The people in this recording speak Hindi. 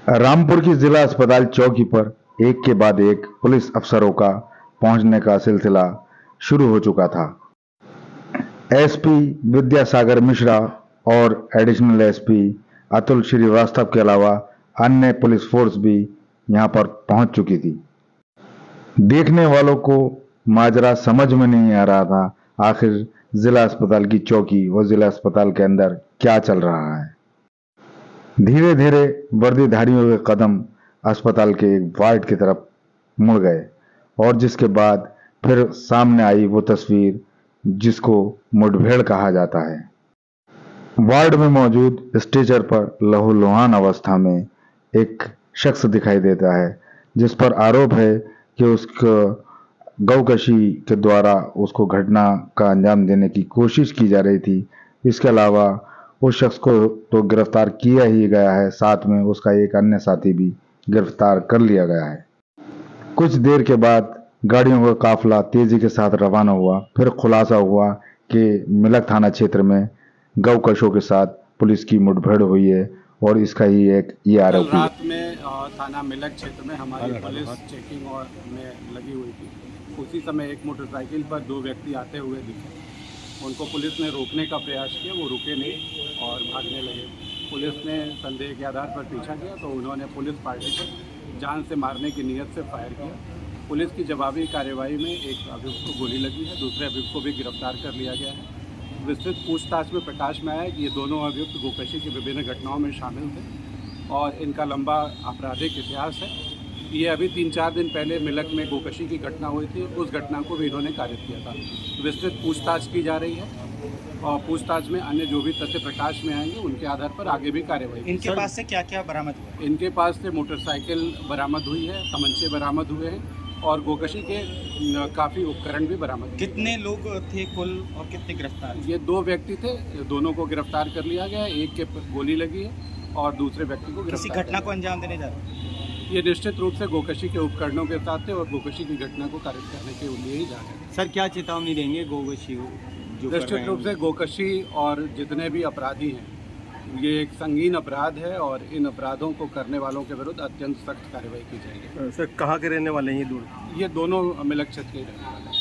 रामपुर की जिला अस्पताल चौकी पर एक के बाद एक पुलिस अफसरों का पहुंचने का सिलसिला शुरू हो चुका था। एसपी विद्यासागर मिश्रा और एडिशनल एसपी अतुल श्रीवास्तव के अलावा अन्य पुलिस फोर्स भी यहां पर पहुंच चुकी थी। देखने वालों को माजरा समझ में नहीं आ रहा था, आखिर जिला अस्पताल की चौकी व जिला अस्पताल के अंदर क्या चल रहा है। धीरे धीरे वर्दीधारियों के कदम अस्पताल के एक वार्ड की तरफ मुड़ गए और जिसके बाद फिर सामने आई वो तस्वीर जिसको मुठभेड़ कहा जाता है। वार्ड में मौजूद स्ट्रेचर पर लहूलुहान अवस्था में एक शख्स दिखाई देता है, जिस पर आरोप है कि उसको गौकशी के द्वारा उसको घटना का अंजाम देने की कोशिश की जा रही थी। इसके अलावा उस शख्स को तो गिरफ्तार किया ही गया है, साथ में उसका एक अन्य साथी भी गिरफ्तार कर लिया गया है। कुछ देर के बाद गाड़ियों का काफिला तेजी के साथ रवाना हुआ। फिर खुलासा हुआ कि मिलक थाना क्षेत्र में गौकशों के साथ पुलिस की मुठभेड़ हुई है और इसका ही एक ये आरोपी है। रात में थाना मिलक क्षेत्र में हमारी पुलिस चेकिंग और में लगी हुई थी। उसी समय एक मोटरसाइकिल पर दो व्यक्ति आते हुए दिखे। उनको पुलिस ने रोकने का प्रयास किया, वो रुके नहीं और भागने लगे। पुलिस ने संदेह के आधार पर पीछा किया तो उन्होंने पुलिस पार्टी पर जान से मारने की नीयत से फायर किया। पुलिस की जवाबी कार्रवाई में एक अभियुक्त को गोली लगी है, दूसरे अभियुक्त को भी गिरफ्तार कर लिया गया है। विस्तृत पूछताछ में प्रकाश में आया कि ये दोनों अभियुक्त गोकशी की विभिन्न घटनाओं में शामिल थे और इनका लंबा आपराधिक इतिहास है। ये अभी 3-4 दिन पहले मिलक में गोकशी की घटना हुई थी, उस घटना को भी इन्होंने कारित किया था। विस्तृत पूछताछ की जा रही है और पूछताछ में अन्य जो भी तथ्य प्रकाश में आएंगे उनके आधार पर आगे भी कार्रवाई। इनके पास से क्या क्या बरामद हुआ? इनके पास से मोटरसाइकिल बरामद हुई है, तमंचे बरामद हुए हैं और गोकशी के काफ़ी उपकरण भी बरामद। कितने लोग थे कुल और कितने गिरफ्तार? ये 2 व्यक्ति थे, दोनों को गिरफ्तार कर लिया गया है। एक के गोली लगी है और दूसरे व्यक्ति को किसी घटना को अंजाम देने जा रहे हैं। ये निश्चित रूप से गोकशी के उपकरणों के साथ थे और गोकशी की घटना को कारित करने के लिए ही जा रहे हैं। सर, क्या चेतावनी देंगे गोकशी को? निश्चित रूप से गोकशी और जितने भी अपराधी हैं, ये एक संगीन अपराध है और इन अपराधों को करने वालों के विरुद्ध अत्यंत सख्त कार्रवाई की जाएगी। सर, कहाँ के रहने वाले हैं ये? ये दोनों मिलक क्षेत्र के रहने वाले हैं।